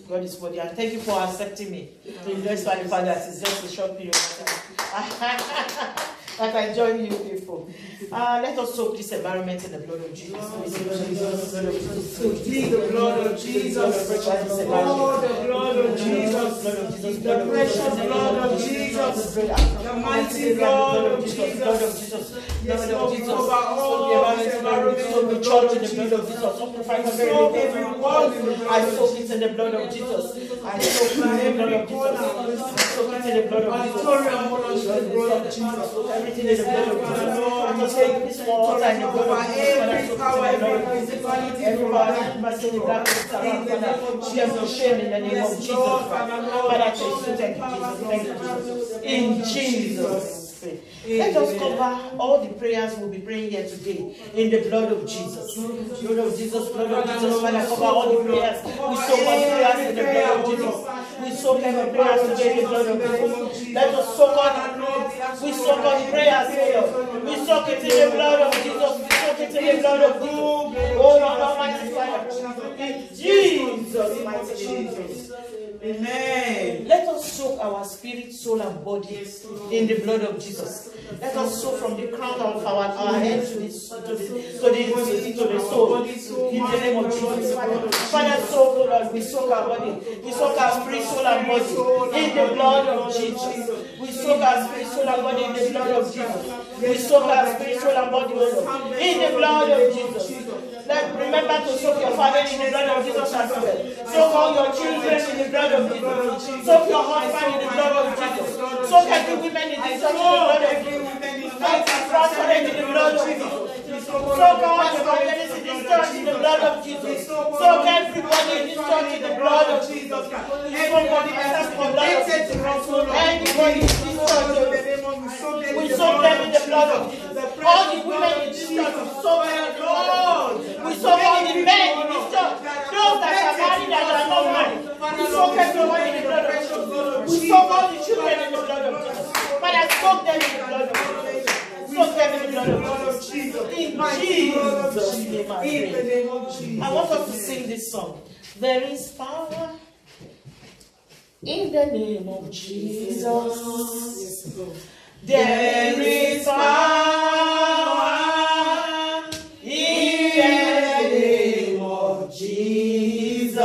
God is worthy. And thank you for accepting me. Blessed by the Father. It's just a short period of time. That I join you people. Let us soak this environment in the blood of Jesus. To plead the blood of Jesus. Oh, the blood of Jesus. The precious blood of Jesus. The mighty blood of Jesus. Yes, Lord, over all this environment, the church in the blood of Jesus. Soak everyone in the blood. I soak it in the blood of Jesus. I soak it in the blood of Jesus. I soak it in the blood of Jesus. Everything in the blood of Jesus. I just take this water and the blood of Jesus. Every power, every principality, every power, she has no shame in the name of Jesus. Father, thank you, Jesus. In Jesus' name. Let us cover all the prayers we'll be praying here today in the blood of Jesus. Blood of Jesus, blood of Jesus. Father, cover all the prayers. We soak all the prayers in the blood of Jesus. We soak every prayer today in the blood of Jesus. Let us soak all we soak all the prayers here. We soak it in the blood of Jesus. We soak it in the blood of Jesus. Oh, Lord Almighty Father. In Jesus' mighty name. Amen. Let us soak our spirit, soul, and body in the blood of Jesus. Let us soak from the crown of our head to the soul. In the name of Jesus. Father, soak, Lord, we soak our body. We soak our spirit, soul, and body in the blood of Jesus. We soak our spirit, soul, and body in the blood of Jesus. We soak our spirit, soul, and body in the blood of Jesus. Remember to soak your father in the blood of Jesus as well. Soak all your children in the blood of Jesus. Soak your husband in the blood of Jesus. Soak every woman in the church in the blood of Jesus. Soak your prosperity in the blood of Jesus. Soak all the families in this church in the blood of Jesus. Soak everybody in this church in the blood of Jesus. Everybody has connected to us. Anybody in this church, we soak them in the blood of Jesus. All the women in this church, we soak them in the blood of Jesus. We soak all the men in this church. Those that are married and are not married. We soak everyone in the blood of Jesus. We soak all the children in the blood of Jesus. Father, soak them in the blood of Jesus. Soak them in the blood of Jesus. In Jesus' name, I want us to sing this song. There is power in the name of Jesus. There is power in the name of Jesus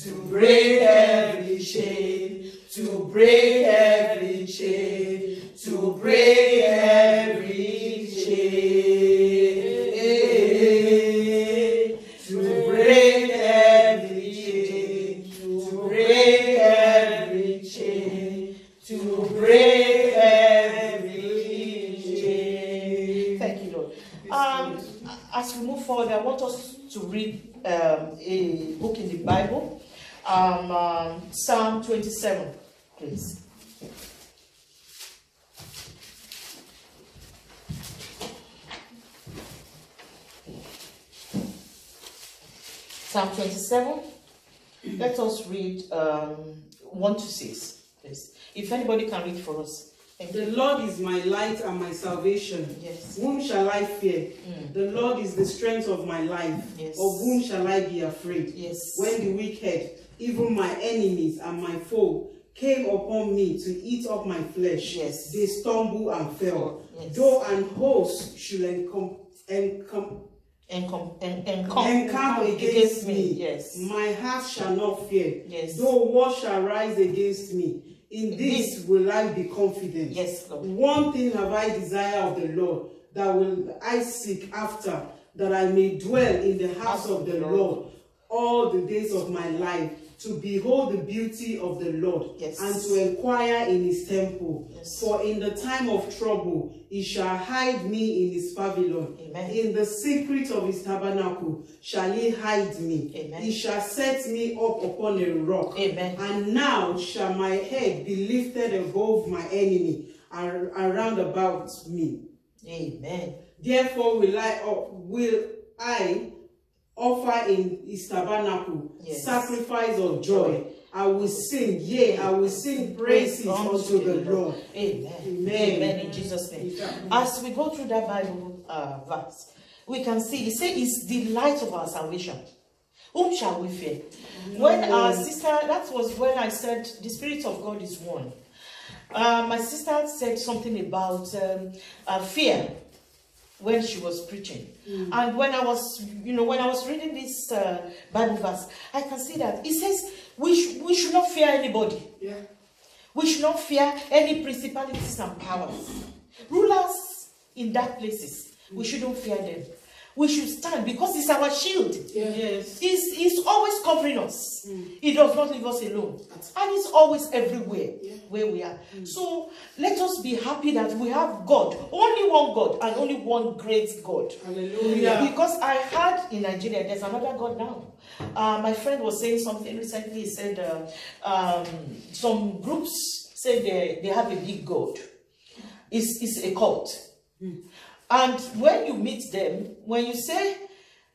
to break every chain, to break every chain, to break every chain, to break every chain, to break every chain, to break every chain. Thank you, Lord. As we move forward, I want us to read a book in the Bible, Psalm 27, please. Psalm 27. Let us read 1 to 6, please. If anybody can read for us. The Lord is my light and my salvation. Yes. Whom shall I fear? The Lord is the strength of my life. Yes. Of whom shall I be afraid? Yes. When the wicked, even my enemies and my foe, came upon me to eat up my flesh, yes, they stumble and fell. Yes. Though an host should encamp against me, yes, my heart shall not fear. Yes. Though war shall rise against me, in this will I be confident. Yes, Lord. One thing have I desire of the Lord, that will I seek after, that I may dwell in the house of the Lord all the days of my life, to behold the beauty of the Lord, yes, and to inquire in his temple. Yes. For in the time of trouble he shall hide me in his pavilion. Amen. In the secret of his tabernacle shall he hide me. Amen. He shall set me up upon a rock. Amen. And now shall my head be lifted above my enemy and round about me. Amen. Therefore will I offer in his tabernacle, yes, sacrifice of joy. I will sing, yea, I will sing praises unto the Lord. Amen. Amen. Amen. In Jesus' name. As we go through that Bible verse, we can see, it says it's the light of our salvation. Whom shall we fear? When our sister, that was when I said the Spirit of God is one. My sister said something about fear when she was preaching. And when I was, when I was reading this Bible verse, I can see that it says we should not fear anybody. Yeah. We should not fear any principalities and powers. Rulers in dark places, we shouldn't fear them. We should stand because it's our shield. Yes. He's always covering us. He does not leave us alone. And he's always everywhere where we are. So let us be happy that we have God. Only one God and only one great God. Hallelujah. Because I heard in Nigeria, there's another God now. My friend was saying something recently. He said some groups say they have a big God. It's a cult. And when you meet them, when you say,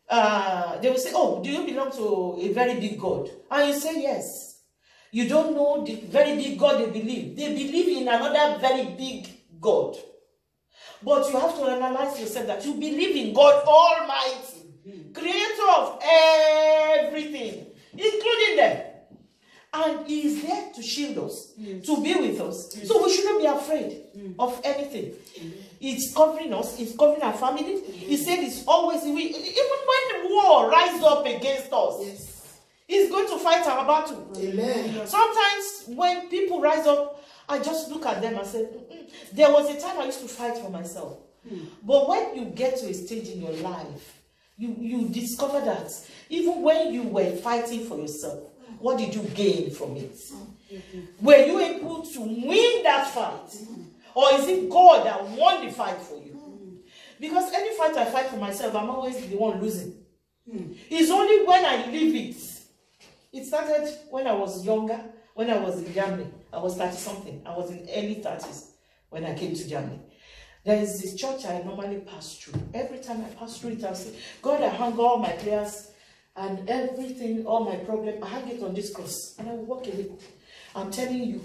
they will say, oh, do you belong to a very big God? And you say, yes. You don't know the very big God they believe. They believe in another very big God. But you have to analyze yourself that you believe in God Almighty, creator of everything, including them. And he is there to shield us, to be with us. So we shouldn't be afraid of anything. It's covering us, it's covering our family. He said it's always, even when the war rises up against us, he's going to fight our battle. Amen. Sometimes when people rise up, I just look at them and say, there was a time I used to fight for myself. But when you get to a stage in your life, you discover that even when you were fighting for yourself, what did you gain from it? Were you able to win that fight? Or is it God that won the fight for you? Because any fight I fight for myself, I'm always the one losing. It's only when I leave it. It started when I was younger, when I was in Germany. I was 30-something. I was in early 30s when I came to Germany. There is this church I normally pass through. Every time I pass through it, I say, God, I hang all my prayers and everything, all my problem, I hang it on this cross. And I will walk away. I'm telling you,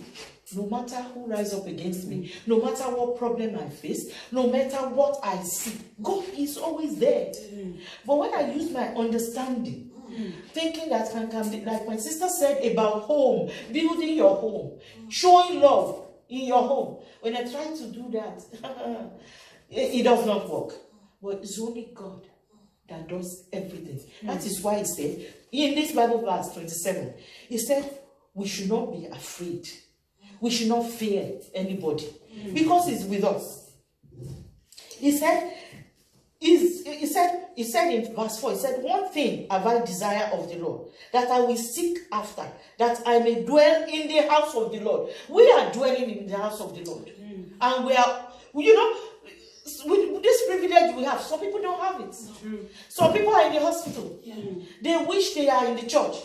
no matter who rises up against me, no matter what problem I face, no matter what I see, God is always there. But when I use my understanding, thinking that can be, like my sister said about home, building your home, showing love in your home. When I try to do that, it does not work. But it's only God that does everything. That is why he said, in this Bible verse 27, he said, we should not be afraid. We should not fear anybody. Because he's with us. He said in verse 4, he said, one thing have I desire of the Lord, that I will seek after, that I may dwell in the house of the Lord. We are dwelling in the house of the Lord. And we are, with this privilege we have, some people don't have it. Some people are in the hospital. They wish they are in the church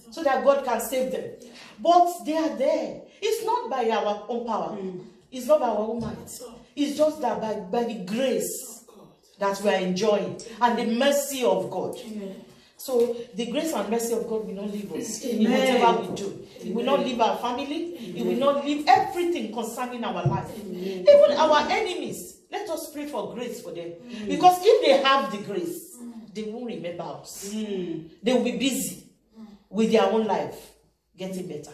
so that God can save them. But they are there. It's not by our own power. It's not by our own might. It's just that by the grace that we are enjoying and the mercy of God. So the grace and mercy of God will not leave us in whatever we do. It will not leave our family. It will not leave everything concerning our life. Even our enemies, let us pray for grace for them. Because if they have the grace, they won't remember us. They will be busy with their own life getting better.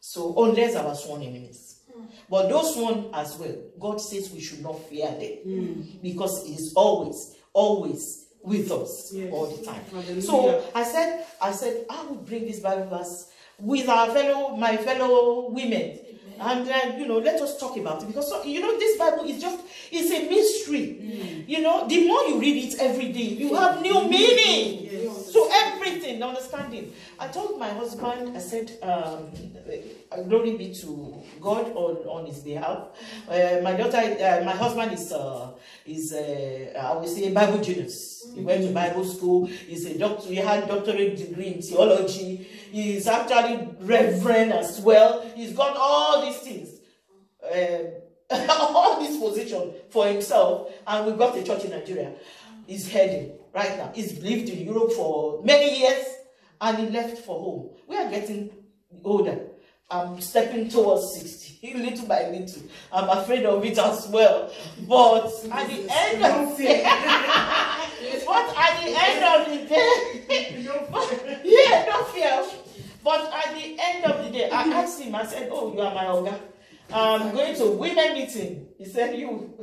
So unless our sworn enemies. But those one as well, God says we should not fear them. Because He is always with us all the time. Hallelujah. So I said, I will bring this Bible verse with my fellow women. And let us talk about it. Because this Bible is it's a mystery. The more you read it every day, you have new meaning. So everything, understanding. I told my husband, I said, glory be to God on his behalf. My husband is I would say a Bible genius. He went to Bible school. He's a doctor. He had doctorate degree in theology. He's actually reverend as well. He's got all these things, all this position for himself. And we've got a church in Nigeria. He's heading right now. He's lived in Europe for many years, and he left for home. We are getting older. I'm stepping towards 60, little by little. I'm afraid of it as well. But at the end of the day, yeah, no fear. But at the end of the day, I asked him, I said, oh, you are my Oga. I'm going to women meeting. He said, you,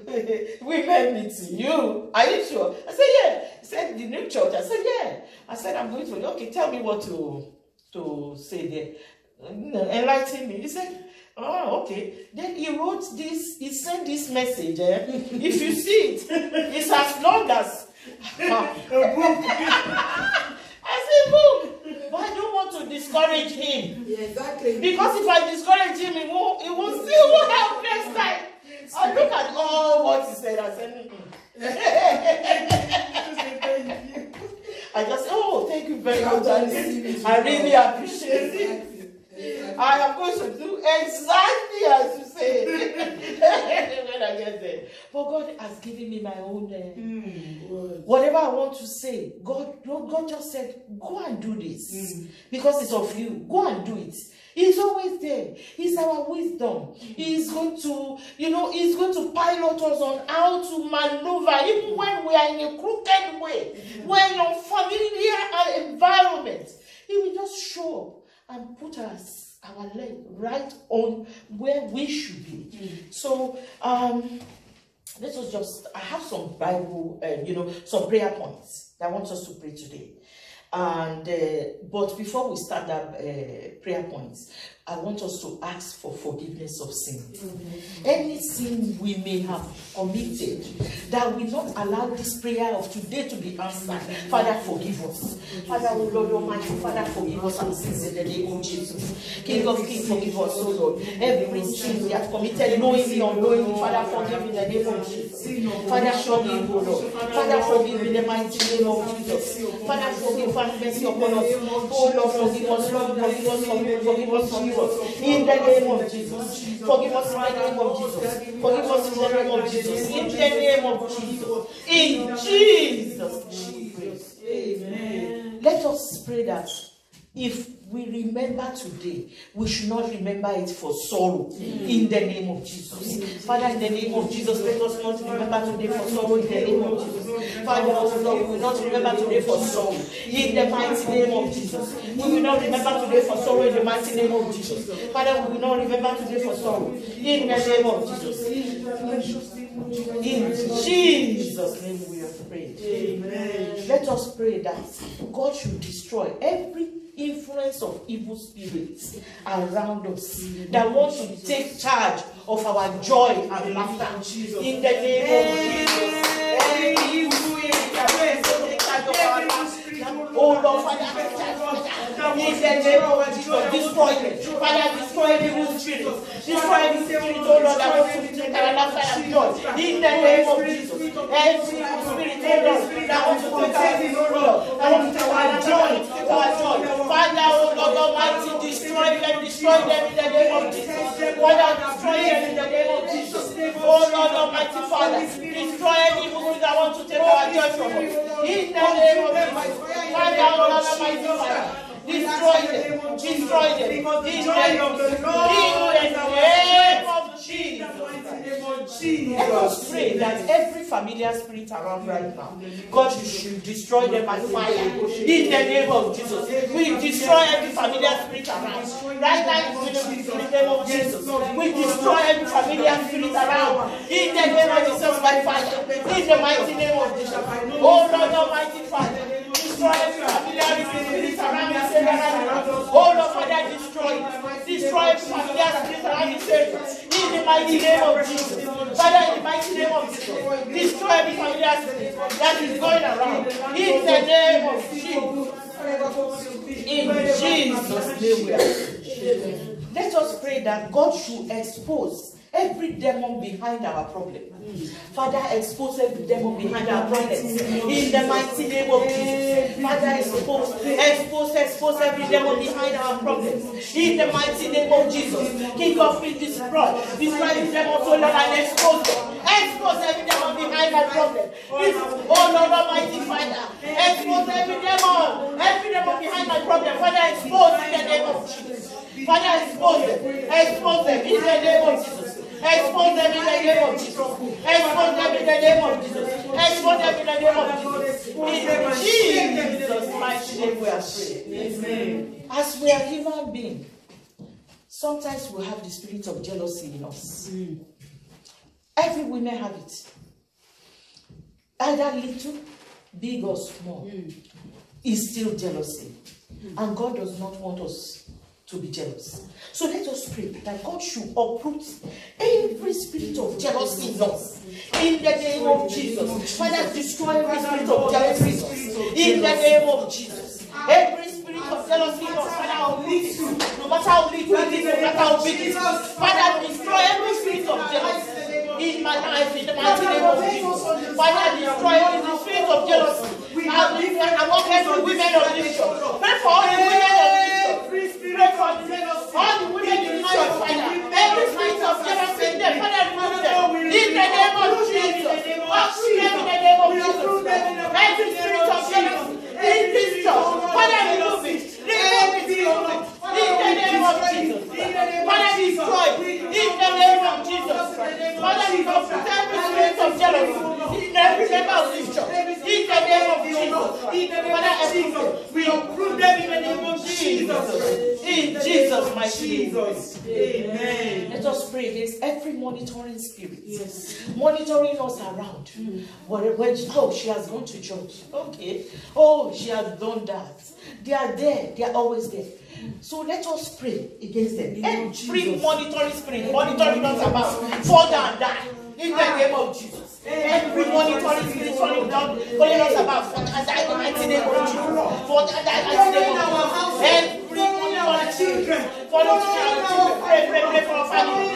women meeting, you, are you sure? I said, yeah. He said, the new church. I said, yeah. I said, I'm going to, okay, tell me what to say there. Enlighten me. He said, oh, okay. Then he wrote this, he sent this message. If you see it, it's as long as a book. I said, book. But I don't want to discourage him. Yeah, exactly. Because if I discourage him, he won't still help next time. I look at all what he said. I said, I just said, oh, thank you very much. I really appreciate it. I am going to do exactly as you say when I get there. But God has given me my own whatever I want to say. God just said, go and do this because it's of you. Go and do it. He's always there. He's our wisdom. He's going to, he's going to pilot us on how to maneuver, even when we are in a crooked way, when in unfamiliar environment. He will just show up and put our leg right on where we should be. So, let us just, I have some Bible, some prayer points that I want us to pray today. And but before we start that prayer points, I want us to ask for forgiveness of sin. Any sin we may have committed that will not allow this prayer of today to be answered, Father, forgive us. Father, oh Lord Almighty, Father, forgive us our sins in the name of Jesus. King of Kings, forgive us, oh Lord. Every sin we have committed, knowingly or unknowingly, Father, forgive in the name of Jesus. Father, forgive, oh Lord. Father, forgive in the mighty name of Jesus. Father, forgive, Father, mercy upon us. Oh Lord, forgive us, Lord, forgive us, forgive us, forgive us. In the name of Jesus. Forgive us in the name of Jesus. Forgive us in the name of Jesus. In the name of Jesus. In Jesus' name. Amen. Let us pray that if we remember today, we should not remember it for sorrow. In the name of Jesus. Father, in the name of Jesus, let us not remember today for sorrow. In the name of Jesus. Father, oh Lord, we will not remember today for sorrow. In the mighty name of Jesus. We will not remember today for sorrow. In the mighty name of Jesus. Father, we will not remember today for sorrow. In the name of Jesus. In Jesus' name we have prayed. Amen. Let us pray that God should destroy every influence of evil spirits around us that want to take charge of our joy and laughter. In the name of Jesus. Every evil spirit to take charge of our laughter. Oh Lord, Father, in the name of Jesus, destroy them. Father, destroy every evil spirit. Destroy every spirit, oh Lord, that wants to take our laughter and joy. In the name of Jesus. Every evil spirit, oh Lord, that wants to take our joy, that wants to take our joy, Father, oh Lord Almighty, destroy them in the name of Jesus. Father, destroy them in the name of Jesus. Oh Lord Almighty, Father, destroy any evil that wants to take our joy from us. In the name of Jesus. Father, oh Lord Almighty, Father, destroy them. In the name of Jesus. Let us pray that every familiar spirit around right now, God, you should destroy them by fire. In the name of Jesus. We destroy every familiar spirit around. Right now, in the name of Jesus. We destroy every familiar spirit around. In the name of Jesus by fire. In the mighty name of Jesus. Oh Lord Almighty Father. Destroy every familiar spirit around the Savior. Oh Lord, Father, destroy it. Destroy every familiar spirit around the Savior. In the mighty name of Jesus. Father, in the mighty name of Jesus. Destroy every familiar spirit that is going around. In the name of Jesus. In Jesus' name we are. Let us pray that God should expose every demon behind our problem. Father, expose every demon behind our problems. In the mighty name of Jesus. Father, expose every demon behind our problems. In the mighty name of Jesus. King of Kings, destroy every demon, so Lord, and expose them. Expose every demon behind my problem. Oh Lord Almighty Father, expose every demon behind my problem. Father, expose in the name of Jesus. Father, expose them. Expose them in the name of Jesus. Expose them in the name of Jesus. Expose them in the name of Jesus. Expose them in the name of Jesus. In Jesus' mighty name we are praying. Amen. As we are human beings, sometimes we have the spirit of jealousy in us. Every woman have it. Either little, big or small. Is still jealousy. And God does not want us to be jealous. So let us pray that God should uproot every spirit of jealousy in us. In the name of Jesus. Father, destroy every spirit of jealousy in us. In the name of Jesus. Every spirit of jealousy in us, Father, I'll lead you. No matter how little it is, no matter how big it is. Father, destroy every spirit of jealousy in my life, in the mighty name of Jesus. Father, destroy every spirit of jealousy. Among every women of this church. Pray for all the women of this church. Pray for all the women in my Father. Every spirit of jealousy in them, Father, remove them. In the name of Jesus. Uproot them in the name of Jesus. Every spirit of jealousy in this church, Father, remove it. Remove it. In the name of Jesus. Father, destroy in the name of Jesus. Father, we uproot every spirit of jealousy in every member of this church. In the name of Jesus. Father, we uproot them in the name of Jesus. In Jesus' mighty name. Amen. Let us pray against every monitoring spirit. Yes. Monitoring us around. Oh, she has gone to church. Okay. Oh, she has done that. They are there. They are always there. So let us pray against them. Every monitoring spirit, monitoring us about, fall down, die. In the name of Jesus. Every monitoring spirit falling down, calling us about, fall down, die. In the mighty name of Jesus. Fall down, die. In the mighty name of Jesus. Every monitoring spirit, follow us down. Pray for our family.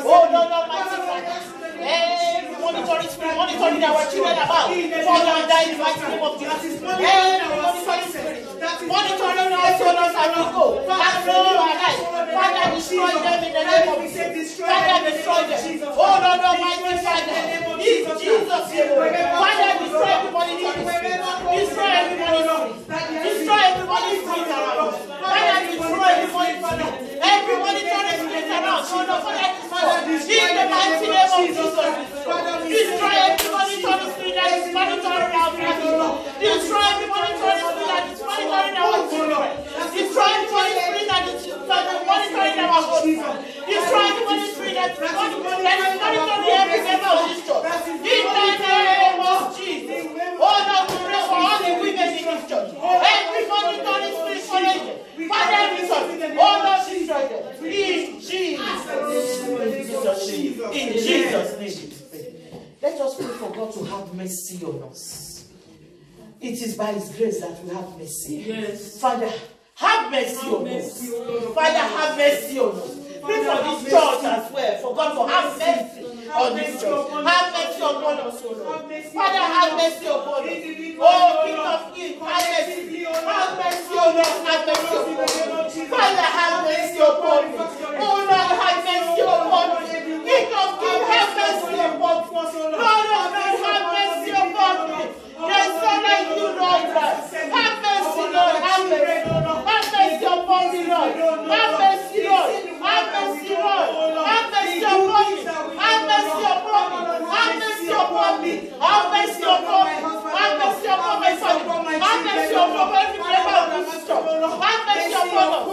Oh, Lord, Almighty Father. Every monitoring spirit, monitoring our children about, fall down, die. In the mighty name of Jesus. Every monitoring spirit, monitoring our children as we go. And through our life. Father, destroy them in the name of Jesus. Father, destroy them. Oh, Lord Almighty Father. In Jesus' name. Father, destroy every monitoring spirit. Destroy every monitoring spirit. Destroy every monitoring spirit around. Father, destroy every monitoring spirit. Every monitoring spirit around. Oh, no, Father, destroy. In the mighty name of Jesus. Destroy every monitoring spirit that is monitoring our family. Destroy every monitoring spirit that is monitoring our children. Destroy every monitoring spirit that is monitoring our children. Destroy every monitoring spirit that is monitoring every member of this church. In the name of Jesus. Oh Lord, we pray for all the women in this church. Every monitoring spirit following them. Father, destroy them. Oh Lord, destroy them. In Jesus' name. Let us pray for God to have mercy on us. It is by His grace that we have mercy. Yes. Father, have mercy on us. Father, have mercy on us. Pray for this church as well, for God to have mercy on this church. Have mercy upon us, O Lord. Father, have mercy upon us. Oh, King of Kings, have mercy. Have mercy on us. Have mercy upon us. Father, have mercy upon me. Oh Lord, have mercy upon me. King of Kings, have mercy upon me. Lord of Lords, have mercy upon me. There's so like you, Lord. Have mercy, Lord. Have mercy. Have mercy upon me, Lord. Have mercy, Lord. Have mercy, Lord. Have mercy upon me. Have mercy upon me. Have mercy upon me. Have mercy upon me. Have mercy upon my family. Have mercy upon every member of this church. Have mercy upon us.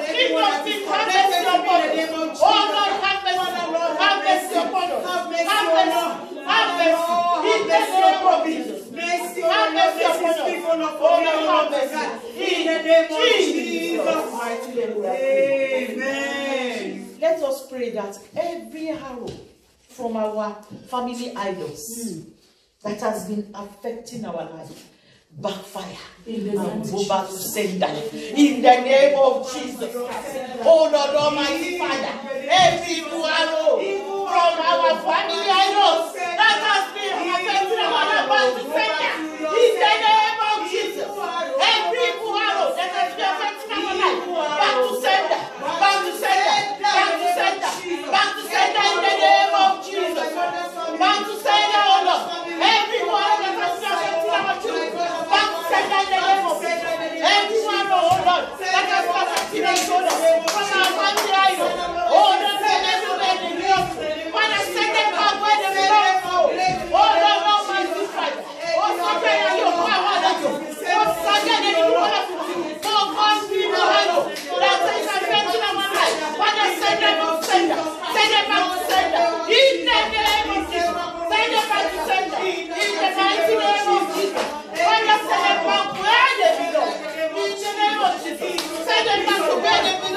King of Kings, have mercy upon us. Oh Lord, have mercy. Have mercy upon us. Have mercy. Have mercy. In the name of Jesus. Have mercy upon us. Oh Lord, have mercy. In the name of Jesus' mighty name. Amen. Let us pray that every arrow from our family idols that has been affecting our life backfire and go back to sender in the name of Jesus. Oh Lord Almighty Father, every evil arrow from our family idols that has been affecting our life back to sender in the name of Jesus. Every evil arrow that has been affecting our life back to sender, back to sender, back to sender, back to sender in the name of Jesus. Back to sender, oh Lord. Everyone that has been affecting our children, back to sender in the name of Jesus. Everyone, oh Lord, that has been affecting our children,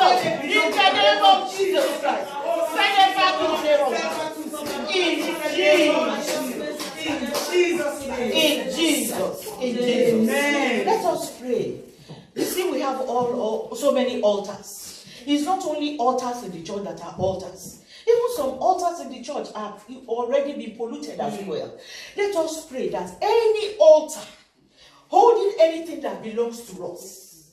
Jesus. In the name of Jesus Christ. Send them back in the name of Jesus. In Jesus' name. Amen. Let us pray. You see, we have so many altars. It's not only altars in the church that are altars. Even some altars in the church have already been polluted as well. Let us pray that any altar holding anything that belongs to us,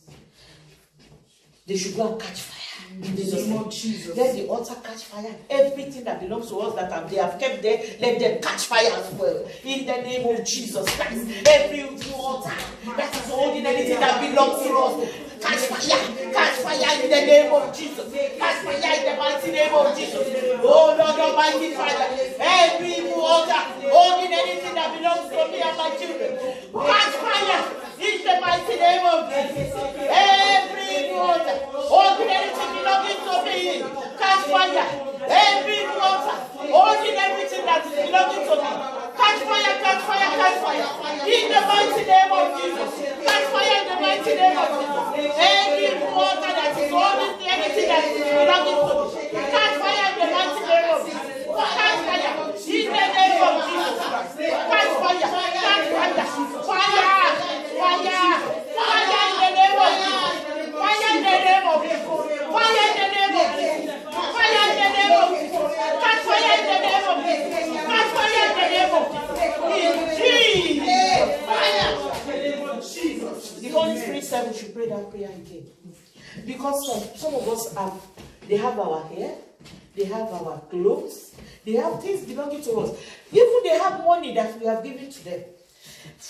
they should go and catch fire. In the name of Jesus. Let the altar catch fire. Everything that belongs to us that they have kept there, let them catch fire as well. In the name of Jesus Christ. Every altar that is holding anything that belongs to us, catch fire. Catch fire in the name of Jesus. Catch fire in the mighty name of Jesus. Oh Lord Almighty Father. Every altar holding anything that belongs to me and my children, catch fire in the mighty name of Jesus. Every altar holding anything belonging to me, catch fire. Every altar holding everything that is belonging to me, catch fire, catch fire, catch fire. In the mighty name of Jesus. Catch fire in the mighty name of Jesus. Every altar that is holding anything that is belonging to me, catch fire in the mighty name of Jesus. Catch fire in the name of Jesus. Catch fire, catch fire, fire, fire, fire in the name of Jesus. Fire in the name of Jesus. Fire in the name of Jesus. Fire in the name of Jesus. Catch fire in the name of Jesus. Catch fire in the name of Jesus. In Jesus. The Holy Spirit said we should pray that prayer again. Because some of us they have our hair, they have our clothes, they have things belonging to us. Even they have money that we have given to them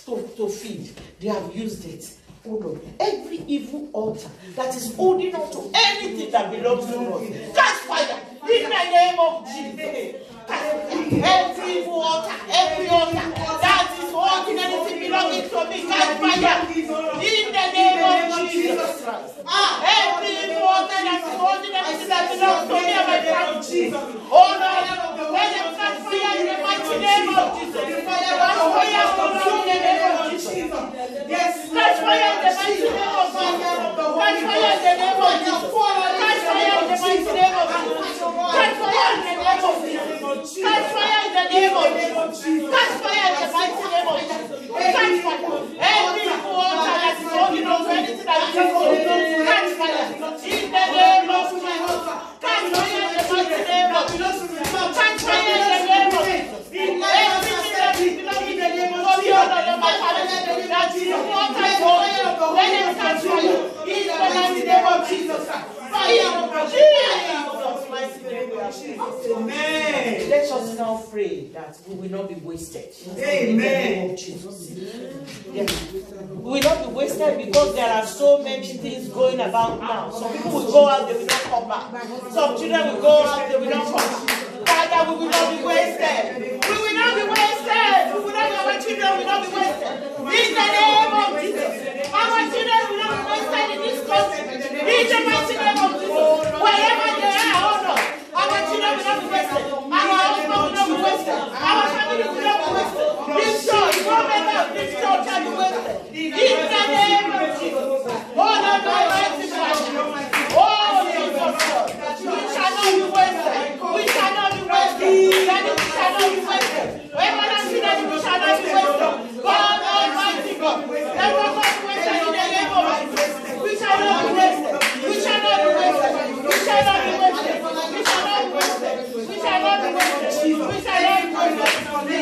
to feed. They have used it. Hold on. Every evil altar that is holding on to anything that belongs to us, catch fire in the name of Jesus. Every evil altar, every altar that is holding anything belonging to me, catch fire in the name of Jesus Christ. Every evil altar that is holding anything that belongs to me and my family, oh Lord, let them catch fire in the mighty name of Jesus. Catch fire in the name of Jesus. Yes, catch fire in the mighty name of Jesus. Catch fire in the name of Jesus. Catch fire in the mighty name of Jesus. Catch fire in the name of Jesus. Catch fire in the name of Jesus. Catch fire in the mighty name of Jesus. Catch fire. Every altar that is holding on to anything that is holding, catch fire in the name of Jesus. Catch fire in the mighty name of Jesus. Catch fire in the name of Jesus. Everything that is belonging in the name of Jesus. That is the altar is holding. Let it catch fire in the mighty name of Jesus. Fire of Jesus' mighty name. Amen. Let us now pray that we will not be wasted. Amen. In the name of Jesus. Yes. We will not be wasted because there are so many things going about now. Some people will go out, they will not come back. Some children will go out, they will not come back. Father, we will not be wasted. We will not be wasted. We will not be, our children will not be wasted. In the name of Jesus. Our children will not be wasted in this country. In the mighty name of Jesus. Wherever they are, oh no. Our children will not be wasted. Our husband will not be wasted. Our family will not be wasted. This church, no member of this church shall be wasted. In the name of Jesus. Oh Lord, Almighty God. Oh Jesus, Lord. We shall not be wasted. We shall not be wasted. Daddy, we shall not be wasted. Everlasting Daddy, we shall not be wasted. God Almighty God. Never not be wasted in the name of Jesus. We shall not be wasted. We shall not be wasted. We shall not be wasted. We shall not be wasted. We shall not be wasted. We shall not be wasted.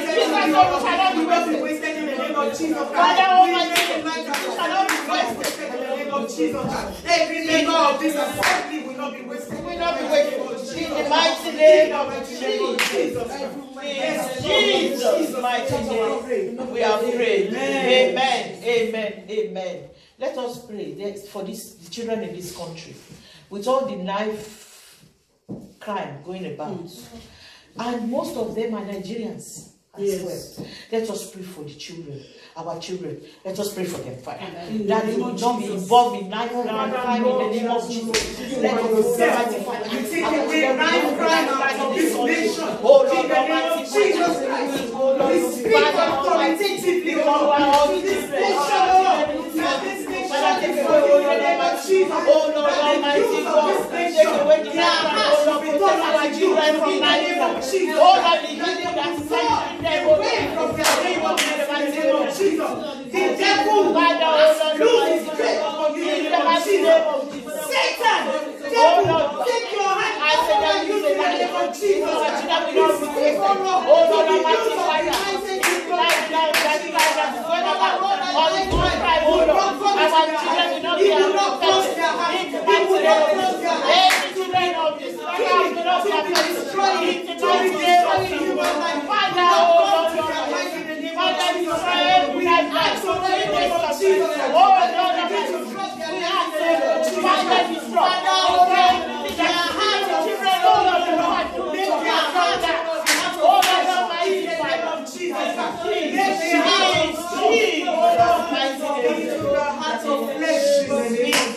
Jesus, Lord, we shall not be wasted in the name of Jesus. Father Almighty, we shall not be wasted in the name of Jesus. Every member of this assembly will not be wasted. We will not be wasted. In the mighty name of Jesus. In Jesus' mighty name, we are prayed. Amen. Amen. Amen. Let us pray for the children in this country. With all the knife crime going about. And most of them are Nigerians as well. Let us pray for the children, our children. Let us pray for them, Father. That they will not be involved in knife crime in the name of Jesus. Let us pray, Father. You take away knife crime out of this nation. Oh Lord, Almighty Jesus Christ. Oh Lord, we speak authoritatively over this nation. Oh Lord, Almighty God. Jesus. Oh Lord, the evil that is fighting them, oh Lord, the devil has lose his grip upon you in the name of Jesus. Satan, devil, take your hand off of you in the name of Jesus. oh Lord, Almighty Father,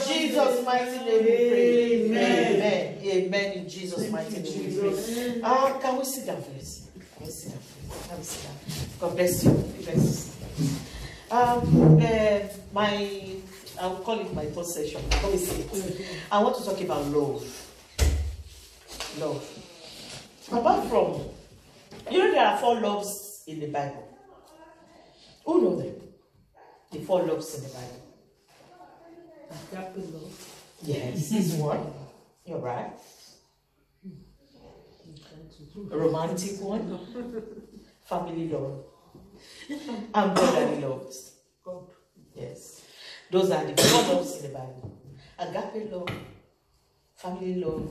Jesus' mighty name we pray. Amen. Amen. In Jesus' mighty name we pray. Can we sit down, please? Can we sit down, please? Can we sit down? God bless you. Bless. I'll call it my third session. Let me see it. I want to talk about love. Love. Apart from, there are 4 loves in the Bible. Who know them? The 4 loves in the Bible. Agape love. Yes, this one. You're right. A romantic one. Family love. And brotherly loves. God. Yes. Those are the 4 loves in the Bible. Agape love, family love,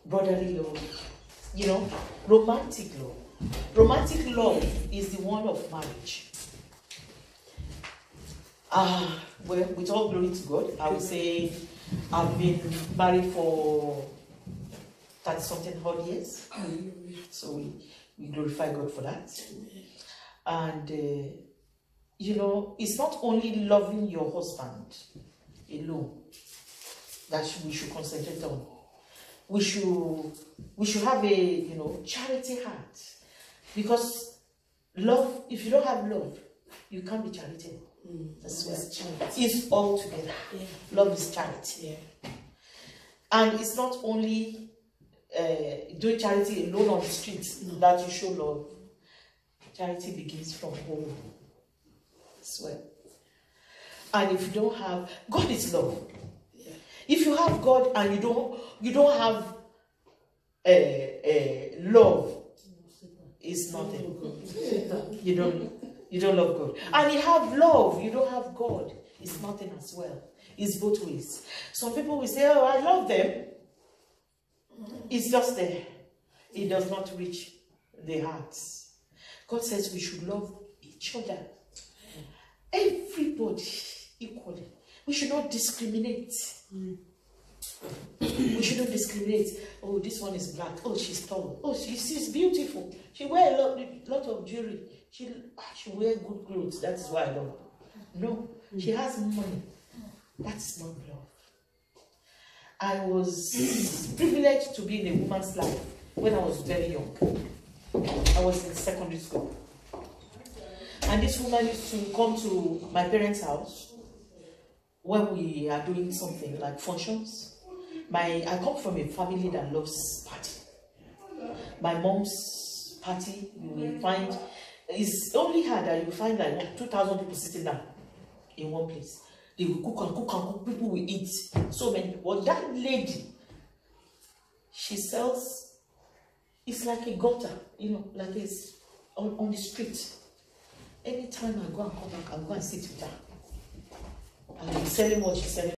brotherly love. Romantic love. Romantic love is the one of marriage. Well, with all glory to God, I would say I've been married for 30-something odd years. So we glorify God for that. And, it's not only loving your husband alone that we should concentrate on. We should have a, charity heart. Because love, if you don't have love, you can't be charitable. That's why it's all together. Yeah. Love is charity. Yeah. And it's not only doing charity alone on the streets that you show love. Charity begins from home. I swear. And if you don't have, God is love. Yeah. If you have God and you don't have love, it's nothing. You don't love God. And you have love, you don't have God. It's nothing as well. It's both ways. Some people will say, oh, I love them. It's just there. It does not reach the hearts. God says we should love each other. Everybody equally. We should not discriminate. We shouldn't discriminate. Oh, this one is black. Oh, she's tall. Oh, she's beautiful. She wears a lot of jewelry. She wears good clothes. That is why I love her. No, she has money. That's not love. I was privileged to be in a woman's life when I was very young. I was in secondary school. And this woman used to come to my parents' house when we are doing something like functions. I come from a family that loves party. My mom's party, you will find, it's only her that you will find like 2,000 people sitting down in one place. They will cook and cook and cook, people will eat. So many people. Well, that lady, she sells, it's like a gutter, like this, on the street. Anytime I go and come back, I'll go and sit with her. And I'm selling what she's selling.